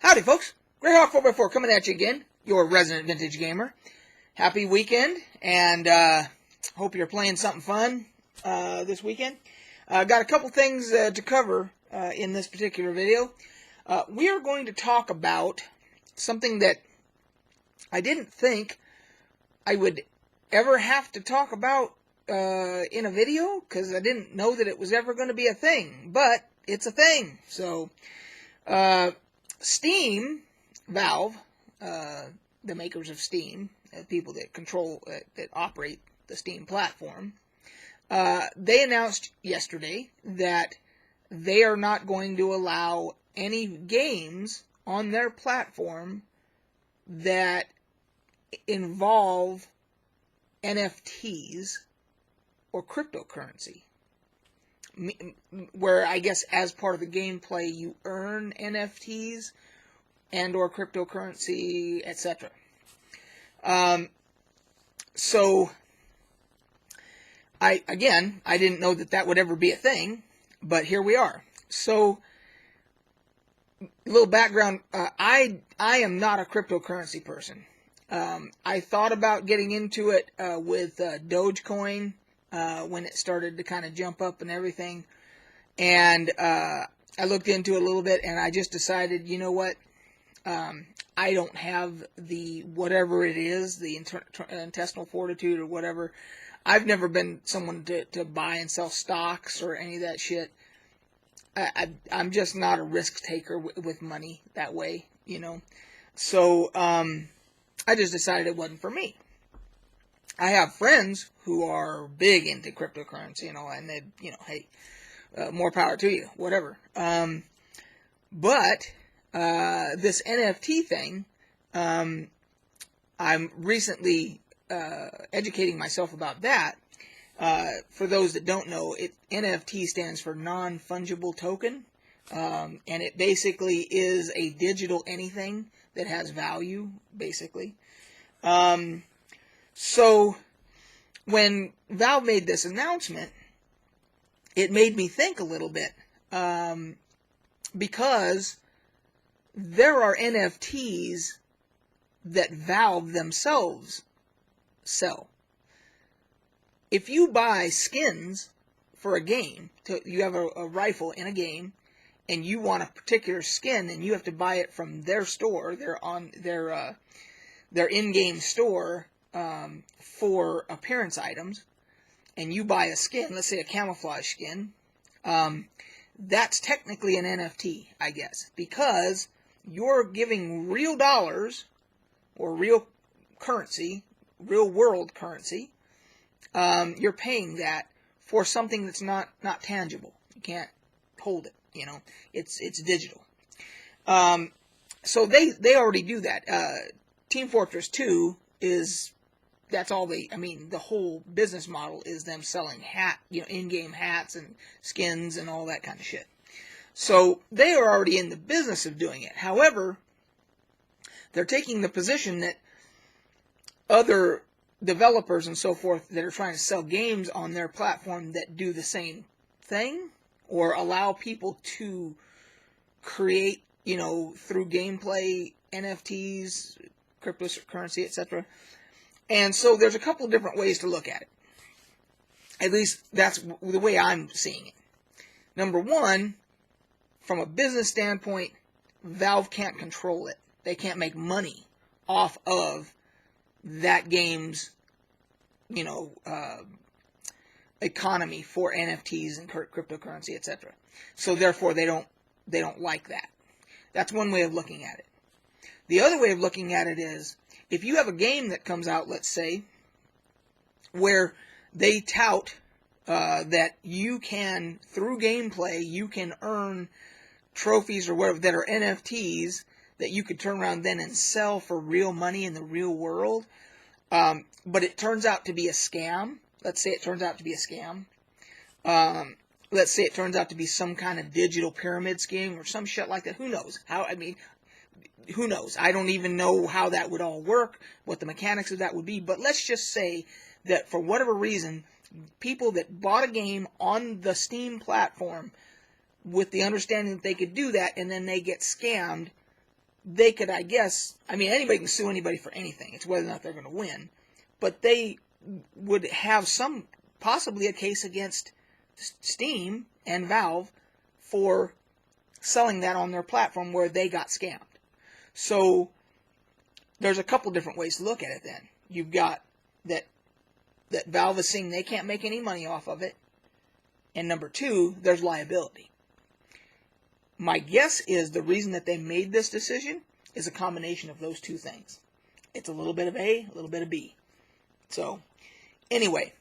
Howdy, folks. Greyhawk 4x4 coming at you again, your resident vintage gamer. Happy weekend, and hope you're playing something fun this weekend. Got a couple things to cover in this particular video. We are going to talk about something that I didn't think I would ever have to talk about in a video, because I didn't know that it was ever going to be a thing, but it's a thing. So, Steam, Valve, the makers of Steam, people that control, that operate the Steam platform, they announced yesterday that they are not going to allow any games on their platform that involve NFTs or cryptocurrency, where I guess as part of the gameplay you earn NFTs and or cryptocurrency, etc. So I didn't know that would ever be a thing, but here we are. So a little background, I am not a cryptocurrency person. I thought about getting into it with Dogecoin when it started to kind of jump up and everything, and I looked into it a little bit, and I just decided, you know what, I don't have the whatever it is, the intestinal fortitude or whatever. I've never been someone to buy and sell stocks or any of that shit. I'm just not a risk taker with money that way, you know. So I just decided it wasn't for me. I have friends who are big into cryptocurrency and all, and they, you know, hey, more power to you, whatever. But this NFT thing, I'm recently educating myself about that. For those that don't know, NFT stands for non-fungible token, and it basically is a digital anything that has value, basically. So when Valve made this announcement, it made me think a little bit, because there are NFTs that Valve themselves sell. If you buy skins for a game, you have a rifle in a game, and you want a particular skin, and you have to buy it from their store, their in-game store, for appearance items, and you buy a skin, let's say a camouflage skin, that's technically an NFT, I guess, because you're giving real dollars or real currency, real world currency. You're paying that for something that's not tangible. You can't hold it, you know. It's digital. So they already do that. Team Fortress 2 that's all the whole business model is them selling in-game hats and skins and all that kind of shit. So they are already in the business of doing it. However, they're taking the position that other developers and so forth that are trying to sell games on their platform that do the same thing, or allow people to create, through gameplay, NFTs, cryptocurrency, etc. And so there's a couple of different ways to look at it. At least that's the way I'm seeing it. Number one, from a business standpoint, Valve can't control it. They can't make money off of that game's, economy for NFTs and cryptocurrency, etc. So therefore, they don't like that. That's one way of looking at it. The other way of looking at it is, if you have a game that comes out, let's say, where they tout that you can, through gameplay, you can earn trophies or whatever that are NFTs that you could turn around then and sell for real money in the real world, but it turns out to be a scam. Let's say it turns out to be a scam. Let's say it turns out to be some kind of digital pyramid scheme or some shit like that. Who knows? Who knows? I don't even know how that would all work, what the mechanics of that would be. But let's just say that for whatever reason, people that bought a game on the Steam platform with the understanding that they could do that, and then they get scammed they could, I guess, I mean, anybody can sue anybody for anything. It's whether or not they're going to win. But they would have possibly a case against Steam and Valve for selling that on their platform where they got scammed. So there's a couple different ways to look at it then. You've got that Valve is saying they can't make any money off of it. And number two, there's liability. My guess is the reason that they made this decision is a combination of those two things. It's a little bit of A, a little bit of B. So, anyway,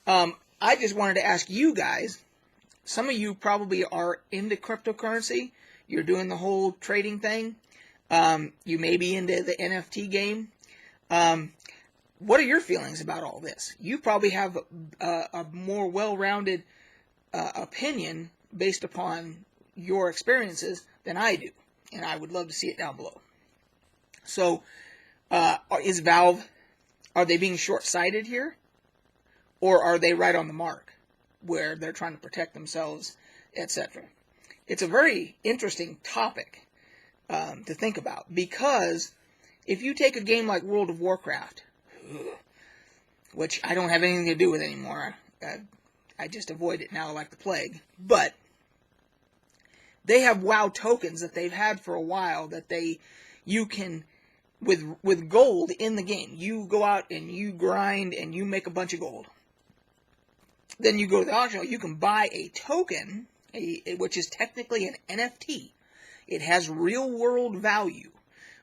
I just wanted to ask you guys, some of you probably are into cryptocurrency. You're doing the whole trading thing. You may be into the NFT game. What are your feelings about all this? You probably have a more well-rounded opinion based upon your experiences than I do, and I would love to see it down below. So, is Valve, are they being short-sighted here, or are they right on the mark, where they're trying to protect themselves, etc.? It's a very interesting topic to think about, because if you take a game like World of Warcraft, which I don't have anything to do with anymore, I just avoid it now like the plague, but they have WoW tokens that they've had for a while that you can, with gold in the game, you go out and you grind and you make a bunch of gold. Then you go to the auction, you can buy a token, which is technically an NFT. It has real world value,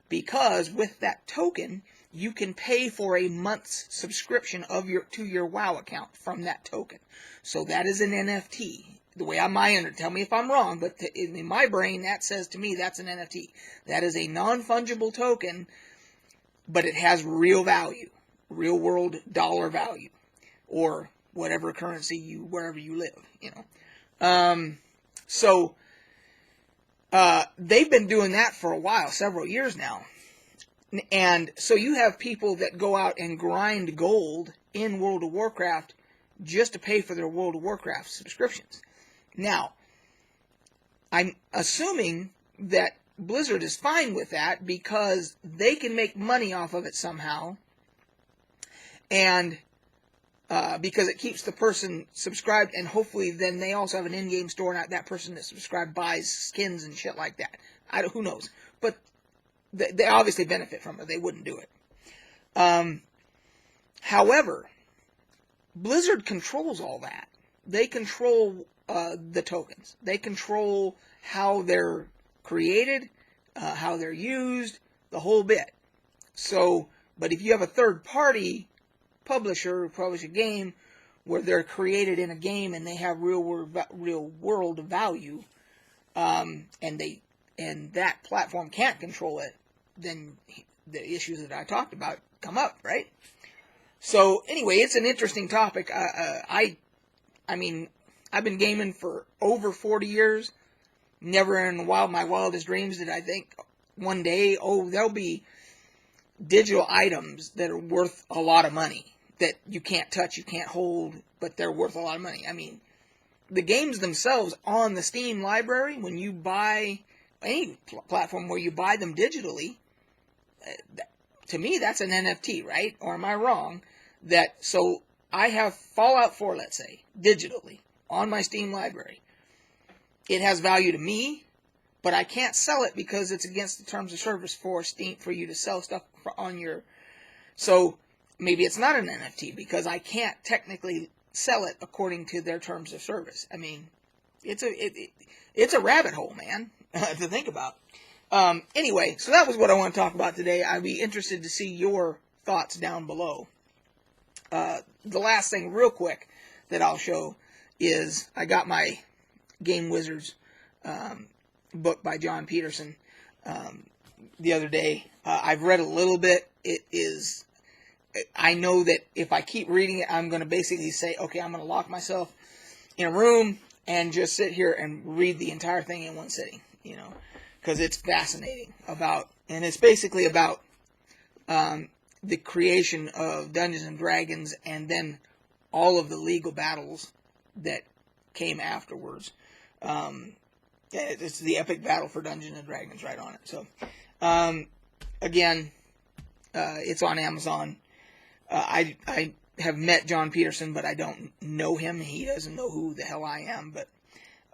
because with that token, you can pay for a month's subscription to your WoW account from that token. So that is an NFT. The way tell me if I'm wrong, but in my brain, that says to me that's an NFT. That is a non-fungible token, but it has real value, real world dollar value, or whatever currency wherever you live, So they've been doing that for a while, several years now. And so you have people that go out and grind gold in World of Warcraft just to pay for their World of Warcraft subscriptions. Now, I'm assuming that Blizzard is fine with that because they can make money off of it somehow, and because it keeps the person subscribed, and hopefully then they also have an in-game store, and that person that's subscribed buys skins and shit like that. Who knows? But they obviously benefit from it. They wouldn't do it. However, Blizzard controls all that. They control the tokens. They control how they're created, how they're used, the whole bit. So, but if you have a third-party publisher who publish a game where they're created in a game and they have real world value, and that platform can't control it, then the issues that I talked about come up, right? So anyway, it's an interesting topic. I mean, I've been gaming for over 40 years. Never in my wildest dreams did I think one day, there'll be digital items that are worth a lot of money that you can't touch, you can't hold, but they're worth a lot of money. I mean, the games themselves on the Steam library, when you buy any platform where you buy them digitally, to me that's an NFT, right? Or am I wrong? So I have Fallout 4, let's say, digitally on my Steam library. It has value to me, but I can't sell it because it's against the terms of service for Steam for you to sell stuff on your. So maybe it's not an NFT because I can't technically sell it according to their terms of service. I mean, it's a rabbit hole, man, to think about. Anyway, so that was what I want to talk about today. I'd be interested to see your thoughts down below. The last thing, real quick, that I'll show is I got my Game Wizards book by John Peterson the other day. I've read a little bit. I know that if I keep reading it, I'm going to basically say, okay, I'm going to lock myself in a room and just sit here and read the entire thing in one sitting, because it's fascinating and it's basically about the creation of Dungeons and Dragons and then all of the legal battles that came afterwards. Yeah, it's the epic battle for Dungeons and Dragons right on it. So, again, it's on Amazon. I have met John Peterson, but I don't know him. He doesn't know who the hell I am. But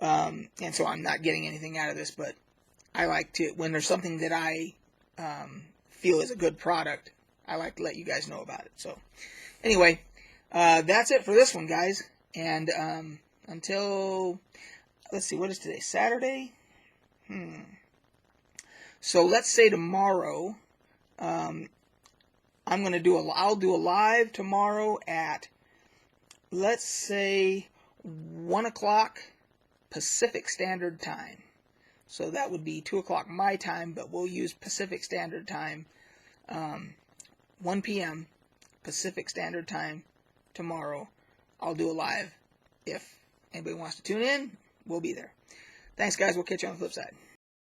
and so I'm not getting anything out of this. But I like to, when there's something that I feel is a good product, I like to let you guys know about it. So anyway, that's it for this one, guys. And until, let's see, what is today? Saturday? So let's say tomorrow, I'll do a live tomorrow at, let's say, 1 o'clock Pacific Standard Time. So that would be 2 o'clock my time, but we'll use Pacific Standard Time, 1 p.m. Pacific Standard Time tomorrow. I'll do a live. If anybody wants to tune in, we'll be there. Thanks, guys. We'll catch you on the flip side.